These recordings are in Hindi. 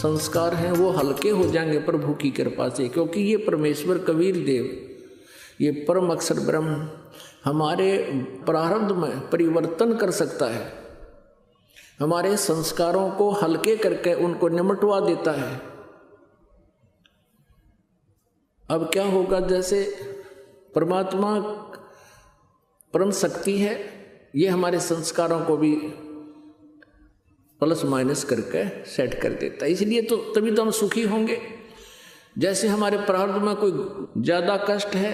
संस्कार हैं वो हल्के हो जाएंगे प्रभु की कृपा से, क्योंकि ये परमेश्वर कबीर देव, ये परम अक्षर ब्रह्म हमारे प्रारब्ध में परिवर्तन कर सकता है, हमारे संस्कारों को हल्के करके उनको निमटवा देता है। अब क्या होगा, जैसे परमात्मा परम शक्ति है, ये हमारे संस्कारों को भी प्लस माइनस करके सेट कर देता है, इसलिए तो तभी तो हम सुखी होंगे। जैसे हमारे प्रारब्ध में कोई ज़्यादा कष्ट है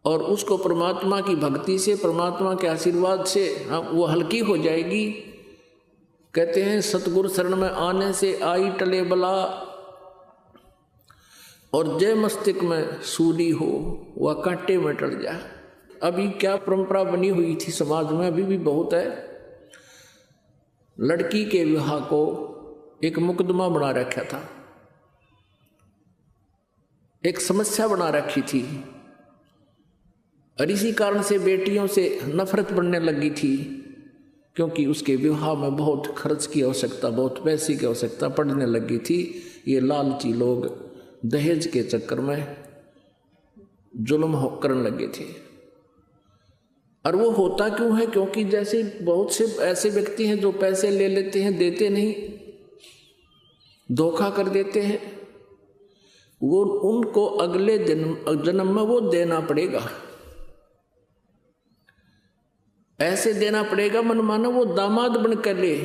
और उसको परमात्मा की भक्ति से, परमात्मा के आशीर्वाद से वो हल्की हो जाएगी। कहते हैं सतगुरु शरण में आने से आई टले बला, और जय मस्तिष्क में सूली हो वह कांटे में टल जाए। अभी क्या परंपरा बनी हुई थी समाज में, अभी भी बहुत है, लड़की के विवाह को एक मुकदमा बना रखा था, एक समस्या बना रखी थी, और इसी कारण से बेटियों से नफरत बढ़ने लगी थी, क्योंकि उसके विवाह में बहुत खर्च की आवश्यकता, बहुत पैसे की आवश्यकता पड़ने लगी थी। ये लालची लोग दहेज के चक्कर में जुल्म करने लगे थे। और वो होता क्यों है, क्योंकि जैसे बहुत से ऐसे व्यक्ति हैं जो पैसे ले लेते हैं, देते नहीं, धोखा कर देते हैं, वो उनको अगले जन्म में वो देना पड़ेगा, ऐसे देना पड़ेगा मन मानो वो दामाद बन कर ले,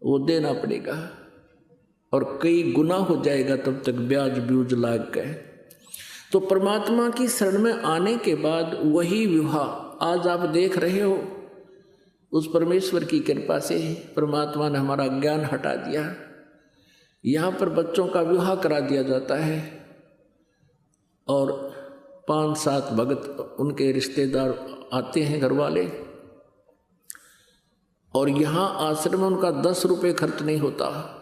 वो देना पड़ेगा, और कई गुना हो जाएगा तब तक ब्याज ब्यूज लाग गए। तो परमात्मा की शरण में आने के बाद वही विवाह आज आप देख रहे हो, उस परमेश्वर की कृपा से परमात्मा ने हमारा ज्ञान हटा दिया। यहाँ पर बच्चों का विवाह करा दिया जाता है, और 5-7 भगत उनके रिश्तेदार आते हैं, घर वाले, और यहाँ आश्रम में उनका 10 रुपये खर्च नहीं होता।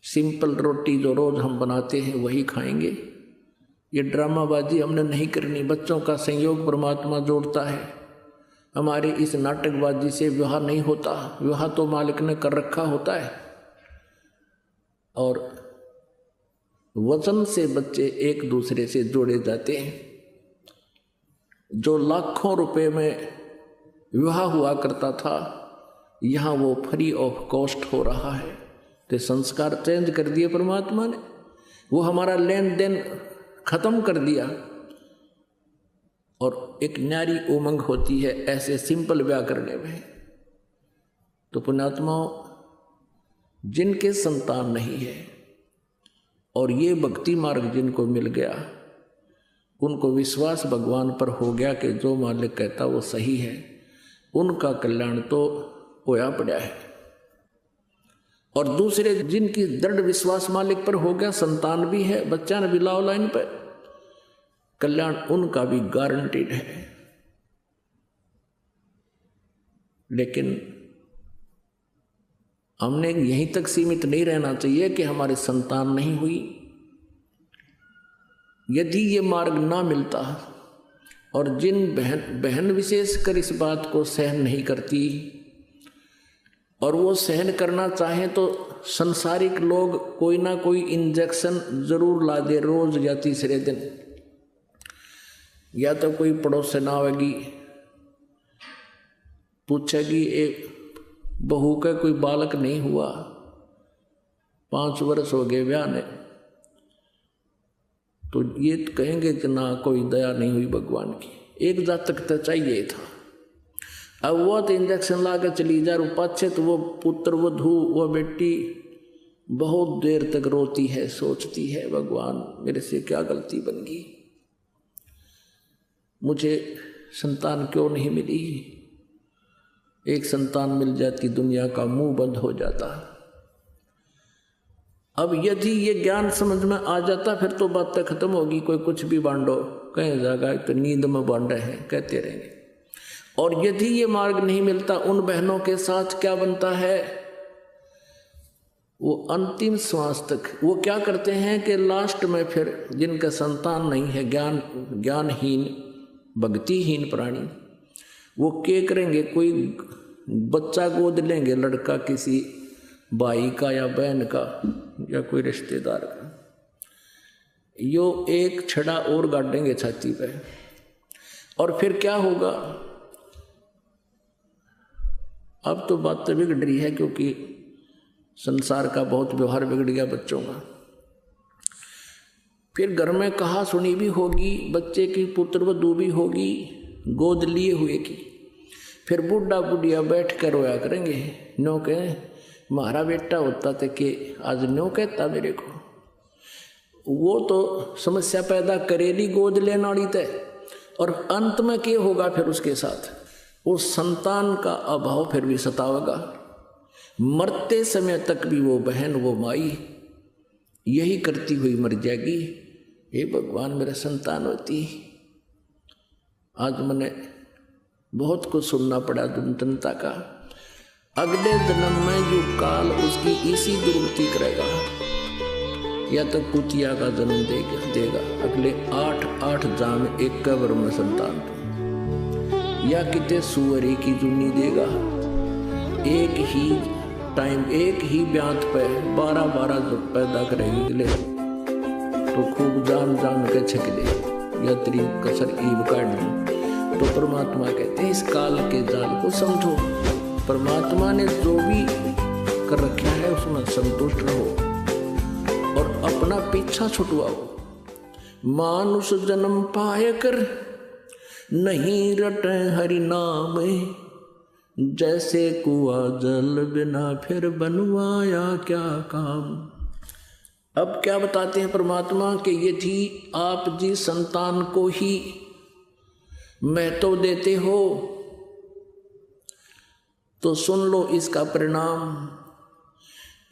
सिंपल रोटी जो रोज हम बनाते हैं वही खाएंगे। ये ड्रामाबाजी हमने नहीं करनी, बच्चों का संयोग परमात्मा जोड़ता है। हमारी इस नाटकबाजी से विवाह नहीं होता, विवाह तो मालिक ने कर रखा होता है, और वचन से बच्चे एक दूसरे से जोड़े जाते हैं। जो लाखों रुपए में विवाह हुआ करता था, यहाँ वो फ्री ऑफ कॉस्ट हो रहा है। तो संस्कार चेंज कर दिए परमात्मा ने, वो हमारा लेन देन खत्म कर दिया, और एक न्यारी उमंग होती है ऐसे सिंपल ब्याह करने में। तो पुण्यात्माओं, जिनके संतान नहीं है और ये भक्ति मार्ग जिनको मिल गया, उनको विश्वास भगवान पर हो गया कि जो मालिक कहता वो सही है, उनका कल्याण तो होया पड़ा है। और दूसरे जिनकी दृढ़ विश्वास मालिक पर हो गया, संतान भी है, बच्चा ने भी लाओ लाइन पर, कल्याण उनका भी गारंटीड है। लेकिन हमने यहीं तक सीमित नहीं रहना चाहिए कि हमारी संतान नहीं हुई। यदि ये मार्ग ना मिलता, और जिन बहन विशेषकर इस बात को सहन नहीं करती, और वो सहन करना चाहें तो संसारिक लोग कोई ना कोई इंजेक्शन जरूर ला दे रोज या तीसरे दिन, या तो कोई पड़ोसन आवेगी पूछेगी एक बहू का कोई बालक नहीं हुआ, 5 वर्ष हो गए ब्याह ने, तो ये कहेंगे कि ना कोई दया नहीं हुई भगवान की, एक जातक तो चाहिए था। अब वो तो इंजेक्शन ला के चली जा पाछे, तो वो पुत्र वधू वो बेटी बहुत देर तक रोती है, सोचती है भगवान मेरे से क्या गलती बन गई, मुझे संतान क्यों नहीं मिली। एक संतान मिल जाती दुनिया का मुंह बंद हो जाता। अब यदि ये ज्ञान समझ में आ जाता फिर तो बातें खत्म होगी, कोई कुछ भी बांटो, कहीं जाएगा तो नींद में बांट रहे हैं कहते रहेंगे। और यदि ये मार्ग नहीं मिलता, उन बहनों के साथ क्या बनता है, वो अंतिम श्वास तक वो क्या करते हैं कि लास्ट में फिर जिनका संतान नहीं है, ज्ञानहीन भक्तिहीन प्राणी, वो क्या करेंगे, कोई बच्चा गोद लेंगे, लड़का किसी भाई का या बहन का या कोई रिश्तेदार का, यो एक छड़ा और गाड़ेंगे छाती पे। और फिर क्या होगा? अब तो बात तो बिगड़ रही है, क्योंकि संसार का बहुत व्यवहार बिगड़ गया बच्चों का। फिर घर में कहा सुनी भी होगी, बच्चे की पुत्रवधू भी होगी गोद लिए हुए की। फिर बूढ़ा बुढ़िया बैठ कर रोया करेंगे, नो कहे हमारा बेटा होता था कि आज नो कहता मेरे को। वो तो समस्या पैदा करेगी गोद लेना वाली तय। और अंत में क्या होगा फिर उसके साथ? उस संतान का अभाव फिर भी सतावेगा। मरते समय तक भी वो बहन वो माई यही करती हुई मर जाएगी, हे भगवान मेरा संतान होती। आज मैंने बहुत कुछ सुनना पड़ा जनता का। अगले जन्म में जो काल उसकी इसी दुर्गति करेगा, या तो कुतिया का जन्म देगा अगले 8 जाम एक कब्र में संतान, या किते सुअरी की जुनी देगा। एक ही टाइम एक ही ब्यात पे 12 जब पैदा करेंगे तो खूब जान के छक दे, या तेरी कसर ईब काट दे। तो परमात्मा कहते हैं इस काल के जाल को समझो। परमात्मा ने जो भी कर रखा है उसमें संतुष्ट रहो और अपना पीछा छुटवाओ। मानुष जन्म पाए कर नहीं रटे हरि नाम, जैसे कुआं जल बिना फिर बनवाया क्या काम। अब क्या बताते हैं परमात्मा कि ये थी आप जी संतान को ही महत्व देते हो, तो सुन लो इसका परिणाम।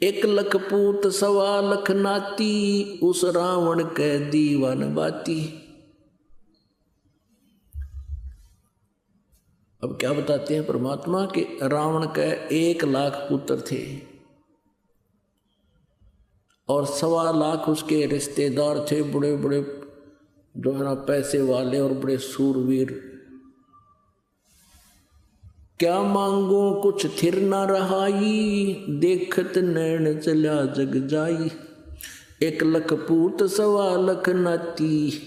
1 लाख पूत 1.25 लाख नाती, उस रावण के दीवान बाती। अब क्या बताते हैं परमात्मा कि रावण के 1 लाख पुत्र थे और 1.25 लाख उसके रिश्तेदार थे, बड़े बड़े जो है ना पैसे वाले और बड़े सूरवीर। क्या मांगो कुछ थिर ना रहाई, देखत नैन चला जग जाई। 1 लाख पूत 1.25 लाख नाती,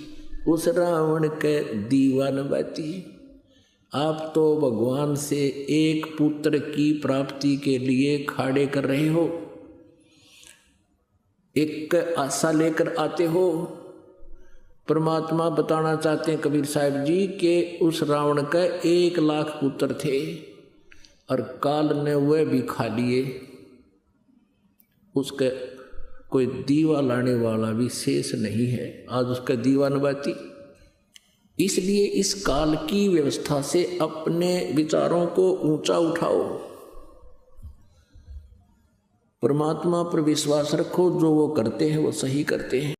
उस रावण के दीवान बाती। आप तो भगवान से एक पुत्र की प्राप्ति के लिए खाड़े कर रहे हो, एक आशा लेकर आते हो। परमात्मा बताना चाहते हैं कबीर साहब जी के उस रावण का 1 लाख पुत्र थे और काल ने वह भी खा लिए, उसका कोई दीवा लाने वाला भी शेष नहीं है। आज उसका दीवा नबाती। इसलिए इस काल की व्यवस्था से अपने विचारों को ऊंचा उठाओ, परमात्मा पर विश्वास रखो, जो वो करते हैं वो सही करते हैं।